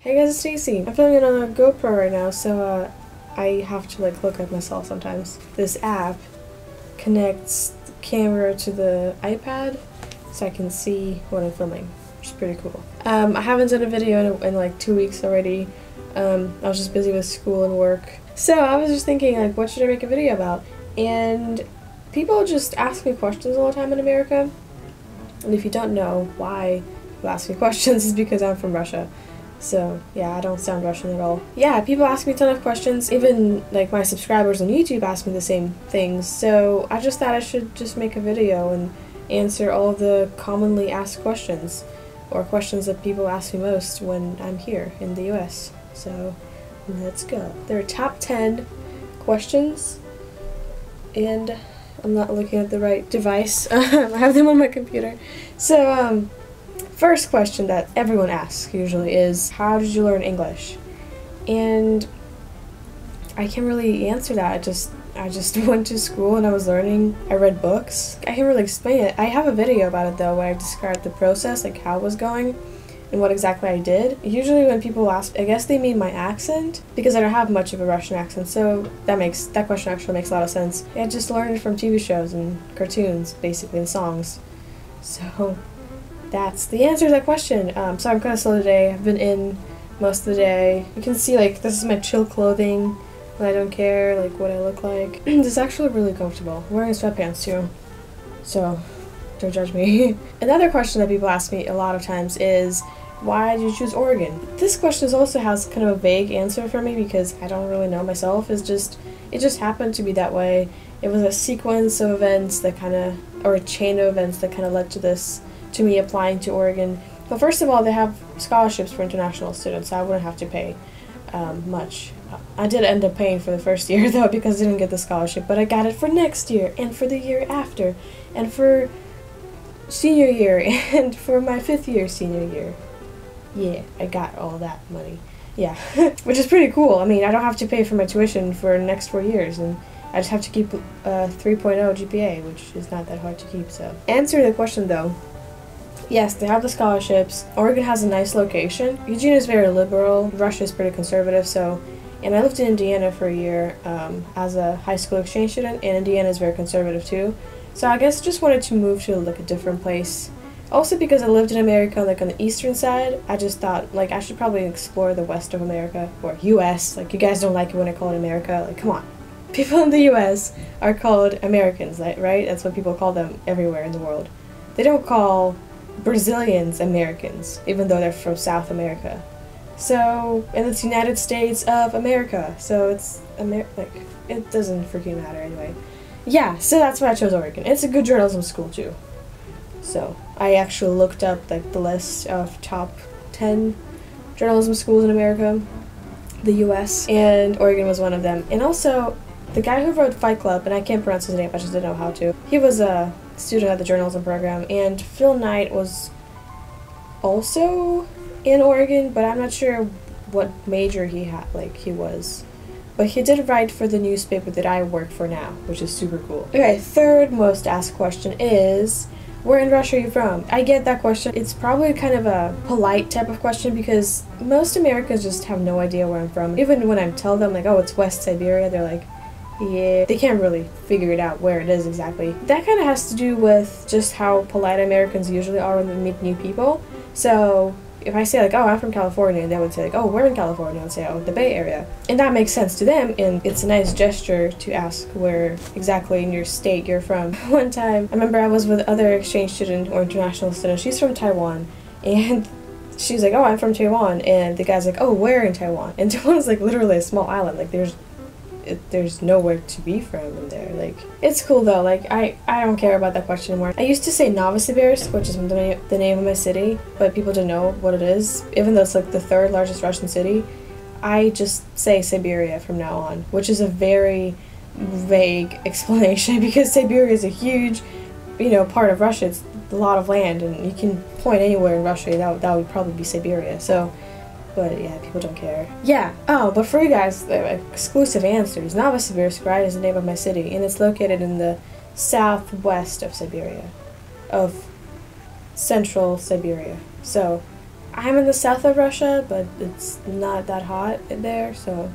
Hey guys, it's Stacy. I'm filming it on a GoPro right now, so I have to like look at myself sometimes. This app connects the camera to the iPad so I can see what I'm filming, which is pretty cool. I haven't done a video in like 2 weeks already. I was just busy with school and work. So I was just thinking, like, what should I make a video about? And people just ask me questions all the time in America. And if you don't know why people ask me questions, it's because I'm from Russia. So, yeah, I don't sound Russian at all. Yeah, people ask me a ton of questions. Even, like, my subscribers on YouTube ask me the same things. So, I just thought I should just make a video and answer all the commonly asked questions. Or questions that people ask me most when I'm here in the US. So, let's go. There are top 10 questions. And I'm not looking at the right device. I have them on my computer. So, first question that everyone asks usually is, how did you learn English? And I can't really answer that. I just went to school and I was learning. I read books. I can't really explain it. I have a video about it though where I described the process, like how it was going and what exactly I did. Usually when people ask, I guess they mean my accent because I don't have much of a Russian accent, so that question actually makes a lot of sense. I just learned it from TV shows and cartoons, basically, and songs. So that's the answer to that question. So I'm kind of slow today. I've been in most of the day. You can see, like, this is my chill clothing when I don't care, like, what I look like. This is actually really comfortable. I'm wearing sweatpants, too. So, don't judge me. Another question that people ask me a lot of times is, why did you choose Oregon? This question also has kind of a vague answer for me because I don't really know myself. It just happened to be that way. It was a sequence of events that or a chain of events that kind of led to me applying to Oregon. Well, first of all, they have scholarships for international students, so I wouldn't have to pay much. I did end up paying for the first year, though, because I didn't get the scholarship, but I got it for next year, and for the year after, and for senior year, and for my 5th year senior year. Yeah, I got all that money. Yeah, which is pretty cool. I mean, I don't have to pay for my tuition for the next 4 years, and I just have to keep a 3.0 GPA, which is not that hard to keep, so. Answer the question, though. Yes, they have the scholarships. Oregon has a nice location. Eugene is very liberal. Russia is pretty conservative, so. And I lived in Indiana for a year as a high school exchange student, and Indiana is very conservative too. So I guess I just wanted to move to like a different place. Also because I lived in America, like on the eastern side, I just thought like I should probably explore the west of America, or US. Like, you guys don't like it when I call it America. Like, come on. People in the US are called Americans, right? That's what people call them everywhere in the world. They don't call Brazilians Americans, even though they're from South America. So, and it's United States of America, so it's like, it doesn't freaking matter anyway. Yeah, so that's why I chose Oregon. It's a good journalism school too. So, I actually looked up like the list of top 10 journalism schools in America, the US, and Oregon was one of them. And also, the guy who wrote Fight Club, and I can't pronounce his name, I just didn't know how to, he was a student at the journalism program, and Phil Knight was also in Oregon, but I'm not sure what major he was. But he did write for the newspaper that I work for now, which is super cool. Okay, third most asked question is, where in Russia are you from? I get that question. It's probably kind of a polite type of question because most Americans just have no idea where I'm from. Even when I tell them, like, oh, it's West Siberia, they're like, yeah, they can't really figure it out where it is exactly. That kind of has to do with just how polite Americans usually are when they meet new people. So if I say like, oh, I'm from California, they would say like, oh, where in California? I would say, oh, the Bay Area. And that makes sense to them, and it's a nice gesture to ask where exactly in your state you're from. One time, I remember I was with other exchange student or international student. She's from Taiwan, and she's like, oh, I'm from Taiwan. And the guy's like, oh, where in Taiwan? And Taiwan is like literally a small island. Like, there's nowhere to be from in there. Like, it's cool though. Like, I don't care about that question anymore. I used to say Novosibirsk, which is the name of my city, but people don't know what it is. Even though it's like the 3rd largest Russian city, I just say Siberia from now on, which is a very vague explanation because Siberia is a huge, part of Russia. It's a lot of land, and you can point anywhere in Russia, that would probably be Siberia. So, but yeah, people don't care. Yeah, oh, but for you guys, exclusive answers. Novosibirsk, right, is the name of my city, and it's located in the southwest of Siberia, of central Siberia. So, I'm in the south of Russia, but it's not that hot there, so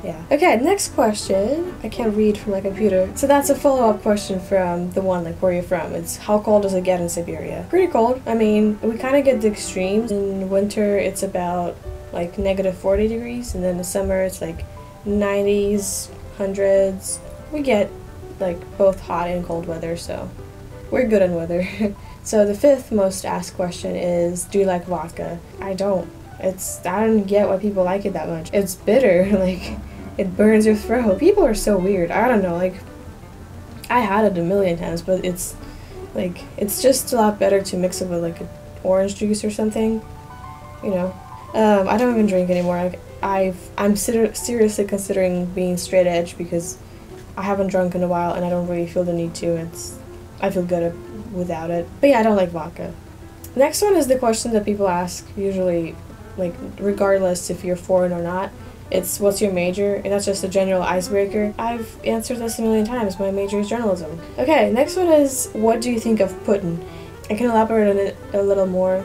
yeah. Okay, next question. I can't read from my computer. So that's a follow-up question from the one, like, where you're from. It's how cold does it get in Siberia? Pretty cold. I mean, we kind of get the extremes. In winter, it's about like -40 degrees, and then in the summer, it's like 90s, 100s. We get like both hot and cold weather, so we're good on weather. So the fifth most asked question is, do you like vodka? I don't. I don't get why people like it that much. It's bitter, like, it burns your throat. People are so weird. I don't know, like, I had it a million times, but it's, like, it's just a lot better to mix it with, like, orange juice or something, you know. I don't even drink anymore. I'm seriously considering being straight edge because I haven't drunk in a while and I don't really feel the need to. I feel good without it. But yeah, I don't like vodka. Next one is the question that people ask usually, like, regardless if you're foreign or not. It's, what's your major? And that's just a general icebreaker. I've answered this a million times. My major is journalism. Okay, next one is, what do you think of Putin? I can elaborate on it a little more.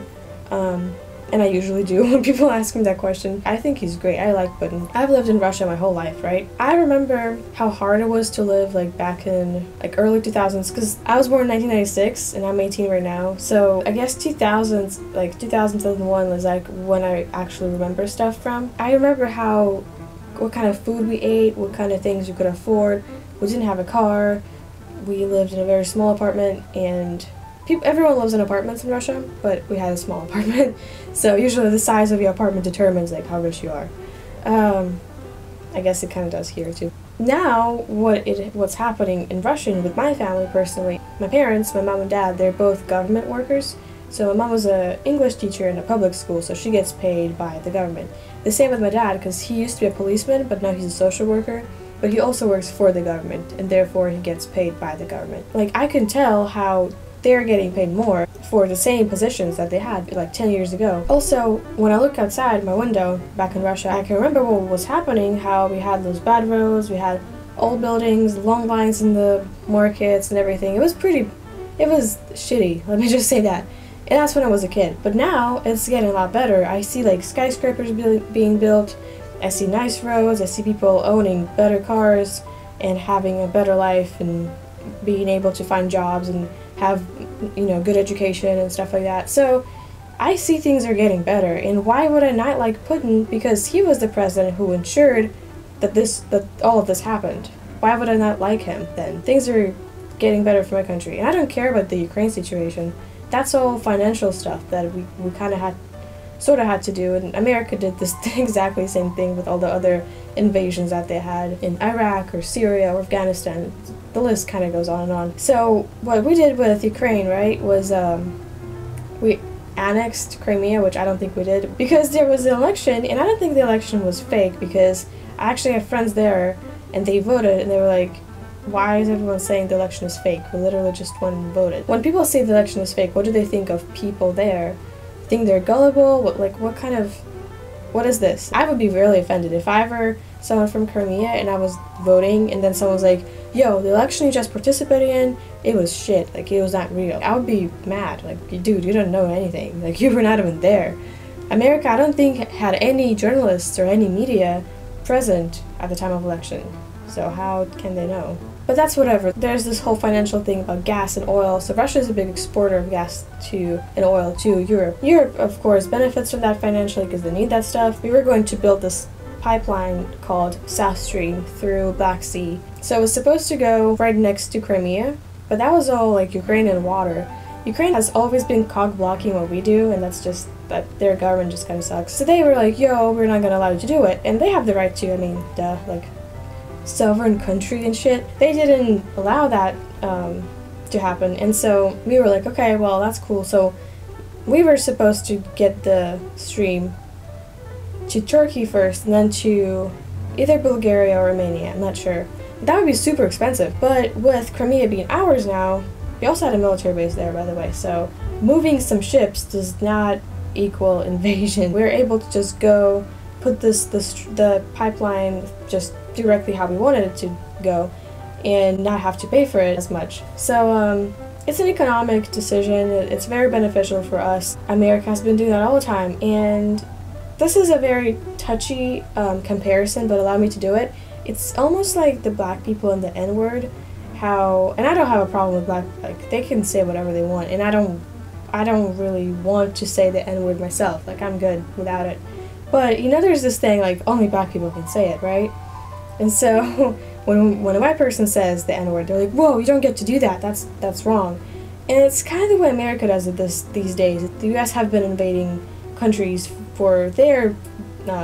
And I usually do when people ask me that question. I think he's great. I like Putin. I've lived in Russia my whole life, right? I remember how hard it was to live, like, back in, like, early 2000s, because I was born in 1996 and I'm 18 right now. So I guess 2000s, like 2001 was like when I actually remember stuff from. I remember what kind of food we ate, what kind of things you could afford. We didn't have a car. We lived in a very small apartment, and everyone lives in apartments in Russia, but we had a small apartment. So usually the size of your apartment determines, like, how rich you are. I guess it kind of does here too. Now, what's happening in Russia with my family personally, my parents, my mom and dad, they're both government workers. So my mom was an English teacher in a public school, so she gets paid by the government. The same with my dad, because he used to be a policeman, but now he's a social worker. But he also works for the government, and therefore he gets paid by the government. Like, I can tell how they're getting paid more for the same positions that they had like 10 years ago. Also, when I look outside my window back in Russia, I can remember what was happening, how we had those bad roads, we had old buildings, long lines in the markets and everything. It was shitty, let me just say that. And that's when I was a kid. But now, it's getting a lot better. I see, like, skyscrapers being built, I see nice roads, I see people owning better cars and having a better life and being able to find jobs and have, you know, good education and stuff like that. So I see things are getting better, and why would I not like Putin? Because he was the president who ensured that all of this happened. Why would I not like him then? Things are getting better for my country, and I don't care about the Ukraine situation. That's all financial stuff that we kind of had to do, and America did this exactly same thing with all the other invasions that they had in Iraq or Syria or Afghanistan. The list kind of goes on and on. So what we did with Ukraine, right, was we annexed Crimea, which I don't think we did, because there was an election, and I don't think the election was fake, because I actually have friends there, and they voted, and they were like, why is everyone saying the election is fake? We literally just went and voted. When people say the election is fake, what do they think of people there? Think they're gullible? What is this? I would be really offended if I were someone from Crimea and I was voting and then someone was like, yo, the election you just participated in, it was shit, like, it was not real. I would be mad, like, dude, you don't know anything, like, you were not even there. America, I don't think, had any journalists or any media present at the time of election, so how can they know? But that's whatever. There's this whole financial thing about gas and oil. So Russia is a big exporter of gas and oil to Europe. Europe, of course, benefits from that financially because they need that stuff. We were going to build this pipeline called South Stream through Black Sea. So it was supposed to go right next to Crimea, but that was all, like, Ukrainian water. Ukraine has always been cog-blocking what we do, and that's just that their government just kind of sucks. So they were like, yo, we're not going to allow you to do it. And they have the right to, I mean, duh, like, sovereign country and shit. They didn't allow that to happen, and so we were like, okay, well, that's cool. So we were supposed to get the stream to Turkey first, and then to either Bulgaria or Romania, I'm not sure. That would be super expensive, but with Crimea being ours now, we also had a military base there, by the way, so moving some ships does not equal invasion. We were able to just go put the pipeline just directly how we wanted it to go and not have to pay for it as much. So it's an economic decision. It's very beneficial for us. America has been doing that all the time, and this is a very touchy comparison, but allow me to do it. It's almost like the black people and the N-word. How, and I don't have a problem with black, like, they can say whatever they want, and I don't really want to say the N-word myself. Like, I'm good without it. But, you know, there's this thing, like, only black people can say it, right? And so, when a white person says the N-word, they're like, whoa, you don't get to do that, that's wrong. And it's kind of the way America does it these days. The U.S. have been invading countries for their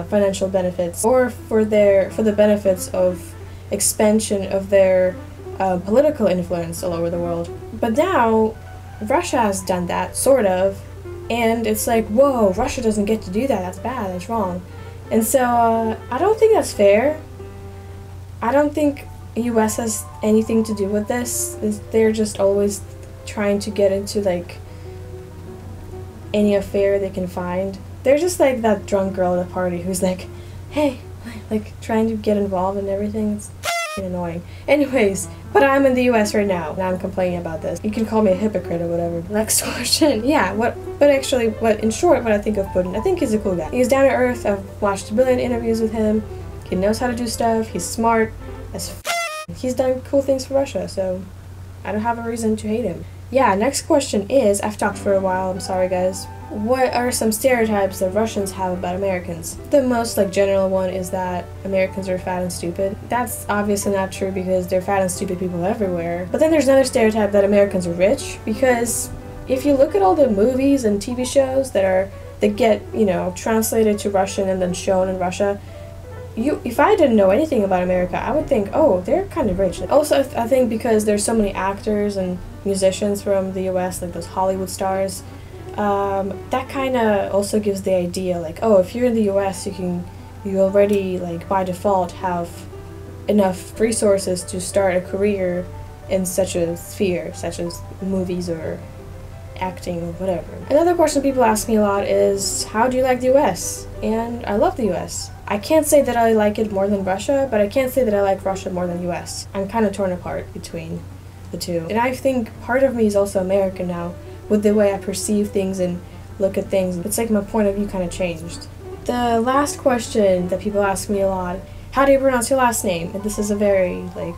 financial benefits, or for the benefits of expansion of their political influence all over the world. But now, Russia has done that, sort of, and it's like, whoa, Russia doesn't get to do that, that's bad, that's wrong. And so, I don't think that's fair. I don't think US has anything to do with this. They're just always trying to get into, like, any affair they can find. They're just like that drunk girl at a party who's like, hey, like, trying to get involved in everything. It's annoying. Anyways, but I'm in the US right now, and I'm complaining about this. You can call me a hypocrite or whatever. Next question. Yeah, in short, what I think of Putin, I think he's a cool guy. He's down to earth. I've watched a billion interviews with him. He knows how to do stuff. He's smart as f. He's done cool things for Russia, so I don't have a reason to hate him. Yeah, next question is, I've talked for a while, I'm sorry guys. What are some stereotypes that Russians have about Americans? The most, like, general one is that Americans are fat and stupid. That's obviously not true because there are fat and stupid people everywhere. But then there's another stereotype that Americans are rich, because if you look at all the movies and TV shows that get, you know, translated to Russian and then shown in Russia, if I didn't know anything about America, I would think, oh, they're kind of rich. Also, I think because there's so many actors and musicians from the US, like those Hollywood stars, that kind of also gives the idea, like, oh, if you're in the US, you already, like, by default have enough resources to start a career in such a sphere, such as movies or acting or whatever. Another question people ask me a lot is, how do you like the US? And I love the US. I can't say that I like it more than Russia, but I can't say that I like Russia more than US. I'm kind of torn apart between the two. And I think part of me is also American now, with the way I perceive things and look at things. It's like my point of view kind of changed. The last question that people ask me a lot, how do you pronounce your last name? And this is a very, like,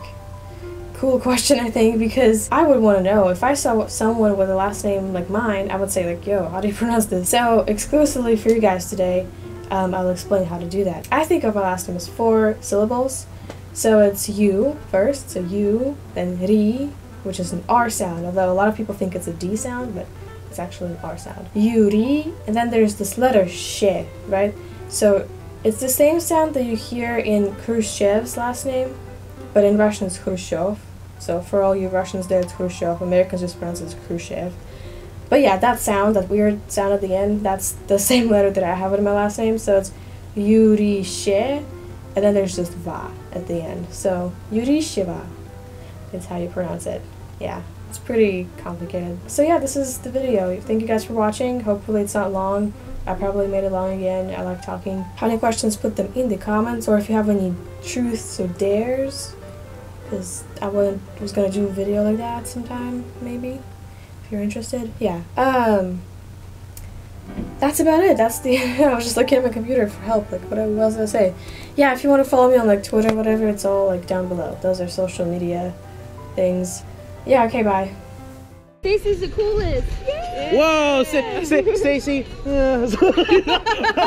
cool question, I think, because I would want to know. If I saw someone with a last name like mine, I would say, like, yo, how do you pronounce this? So, exclusively for you guys today, I'll explain how to do that. I think of my last name as 4 syllables. So it's U first, so U, then Ri, which is an R sound, although a lot of people think it's a D sound, but it's actually an R sound. Yuri, and then there's this letter She, right? So it's the same sound that you hear in Khrushchev's last name, but in Russian it's Khrushchev. So for all you Russians there, it's Khrushchev. Americans just pronounce it as Khrushchev. But yeah, that sound, that weird sound at the end, that's the same letter that I have in my last name. So it's Yuri She, and then there's just Va at the end. So Yuri Shiva is how you pronounce it. Yeah, it's pretty complicated. So yeah, this is the video. Thank you guys for watching. Hopefully it's not long. I probably made it long again. I like talking. Have any questions, put them in the comments, or if you have any truths or dares, because I was gonna do a video like that sometime, maybe. If you're interested. Yeah. That's about it. That's the I was just looking at my computer for help, like what else did I say? Yeah, if you want to follow me on, like, Twitter or whatever, it's all, like, down below. Those are social media things. Yeah, okay, bye. Stacey's the coolest. Yay! Whoa, Stacy.